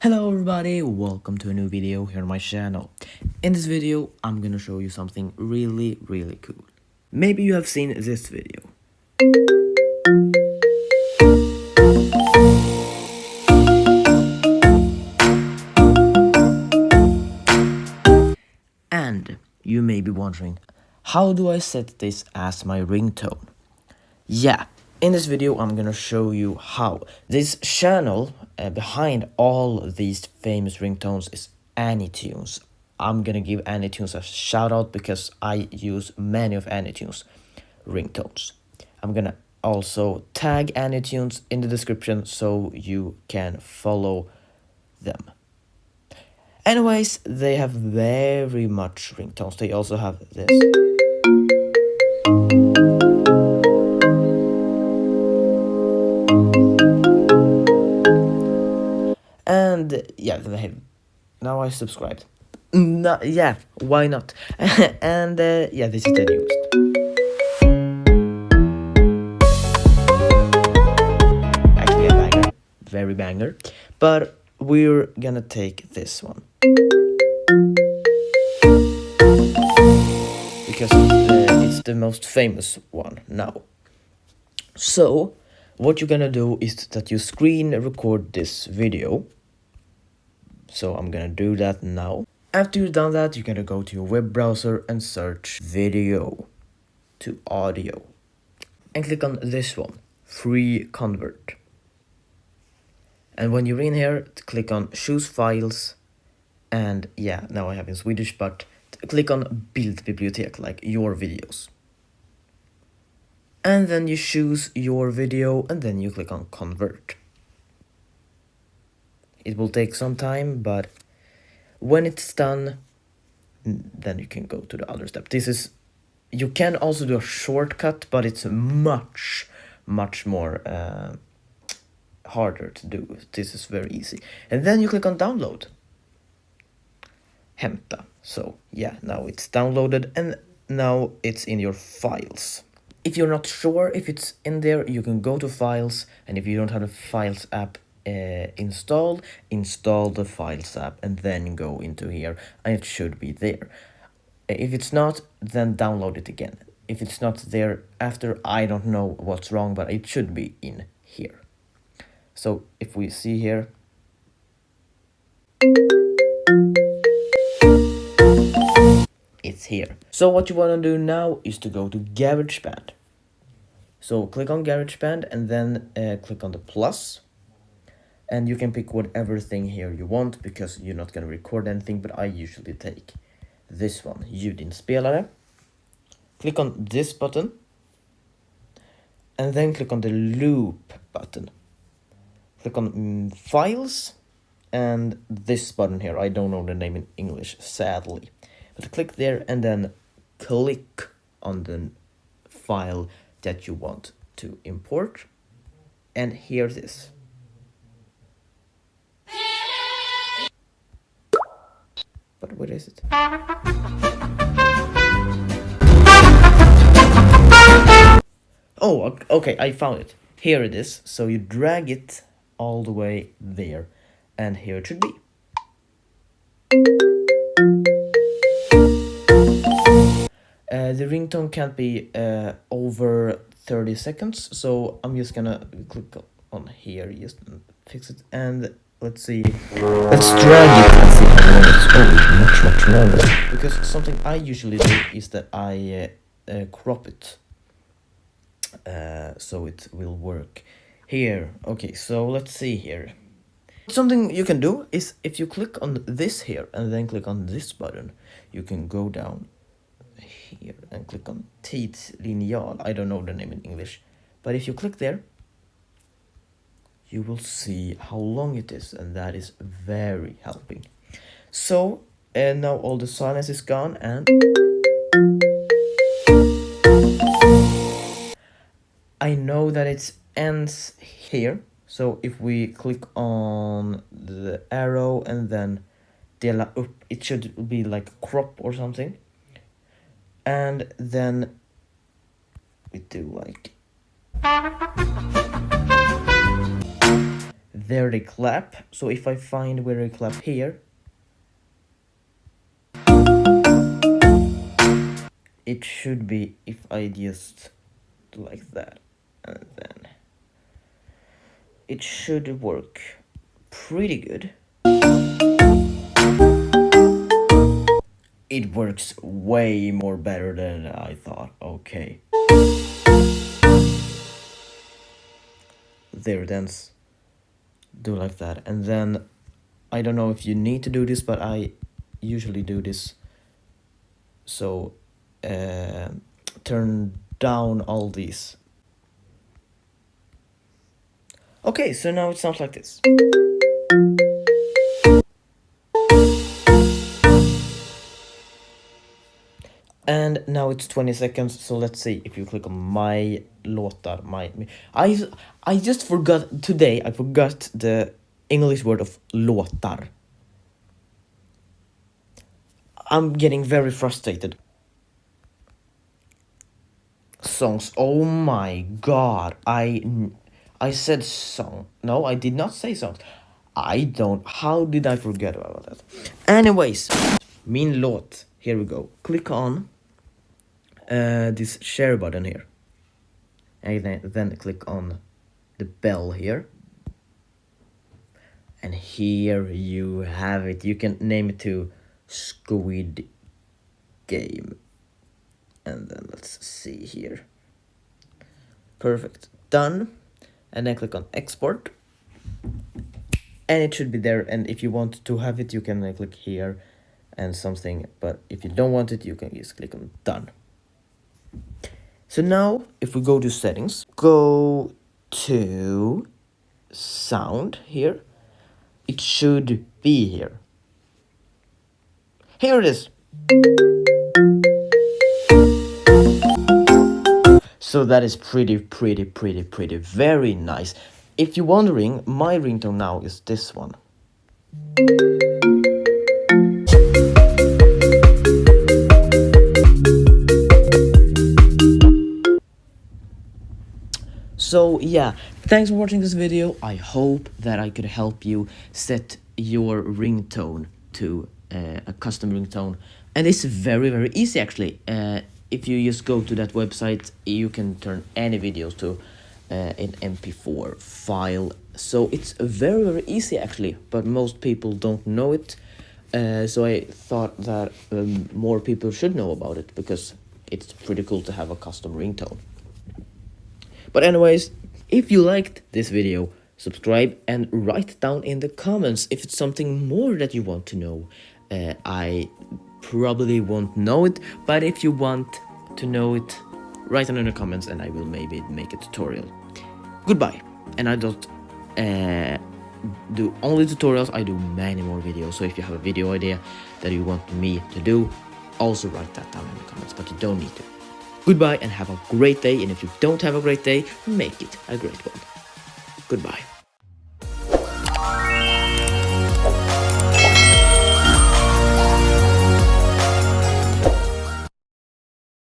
Hello everybody, welcome to a new video here on my channel. In this video, I'm gonna show you something really cool. Maybe you have seen this video. And you may be wondering, how do I set this as my ringtone? Yeah, in this video I'm gonna show you how. This channel behind all these famous ringtones is AnyTunes. I'm gonna give AnyTunes a shout out because I use many of AnyTunes ringtones. I'm gonna also tag AnyTunes in the description so you can follow them. Anyways, they have very much ringtones. They also have this. And yeah, they have. Now I subscribed. No, yeah, why not? And yeah, this is the newest. Actually a banger, very banger. But we're gonna take this one. Because it's the most famous one now. So, what you're gonna do is that you screen record this video. So I'm gonna do that now. After you've done that, you're gonna go to your web browser and search video to audio. And click on this one, free convert. And when you're in here, click on choose files. And yeah, now I have in Swedish, but click on bildbibliotek, like your videos. And then you choose your video and then you click on convert. It will take some time, but when it's done, then you can go to the other step. You can also do a shortcut, but it's much more harder to do. This is very easy. And then you click on download. Hämta. So yeah, now it's downloaded and now it's in your files. If you're not sure if it's in there, you can go to files, and if you don't have the files app installed, install the files app and then go into here and it should be there. If it's not, then download it again. If it's not there after, I don't know what's wrong, but it should be in here. So if we see here, it's here. So what you want to do now is to go to GarageBand. So click on GarageBand and then click on the plus. And you can pick whatever thing here you want because you're not going to record anything, but I usually take this one, ljudinspelare. Click on this button and then click on the loop button. Click on files and this button here. I don't know the name in English, sadly. But click there and then click on the file that you want to import. And here it is. But where is it? Oh, okay, I found it. Here it is. So you drag it all the way there. And here it should be. The ringtone can't be over 30 seconds. So I'm just gonna click on here, just fix it. And let's see. Let's drag it and see how long it's. Oh, much longer. Because something I usually do is that I crop it. So it will work. Here, okay, so let's see here. Something you can do is if you click on this here and then click on this button, you can go down here and click on tidslinjal. I don't know the name in English. But if you click there, you will see how long it is, and that is very helping. So, and now all the silence is gone, and I know that it ends here. So if we click on the arrow and then dela upp, it should be like crop or something. And then we do like there they clap. So if I find where they clap here, it should be if I just do like that, and then it should work pretty good. It works way more better than I thought. Okay. There, dance. Do like that. And then, I don't know if you need to do this, but I usually do this. So, turn down all these. Okay, so now it sounds like this. And now it's 20 seconds, so let's see if you click on my låtar, I just forgot, today I forgot the English word of låtar. I'm getting very frustrated. Songs, oh my god, I said song. No, I did not say songs. How did I forget about that? Anyways, min låt, here we go. Click on this share button here, and then click on the bell here, and here you have it. You can name it to Squid Game, and then let's see here. Perfect, done. And then click on export, and it should be there. And if you want to have it, you can click here and something, but if you don't want it, you can just click on done. So now, if we go to settings, go to sound here, it should be here. Here it is. So that is pretty, very nice. If you're wondering, my ringtone now is this one. So yeah, thanks for watching this video. I hope that I could help you set your ringtone to a custom ringtone. And it's very easy actually. If you just go to that website, you can turn any videos to an MP4 file. So it's very easy actually, but most people don't know it. So I thought that more people should know about it, because it's pretty cool to have a custom ringtone. But anyways, if you liked this video, subscribe and write down in the comments if it's something more that you want to know. I probably won't know it, but if you want to know it, write down in the comments and I will maybe make a tutorial. Goodbye. And I don't do only tutorials, I do many more videos. So if you have a video idea that you want me to do, also write that down in the comments, but you don't need to. Goodbye and have a great day, and if you don't have a great day, make it a great one. Goodbye.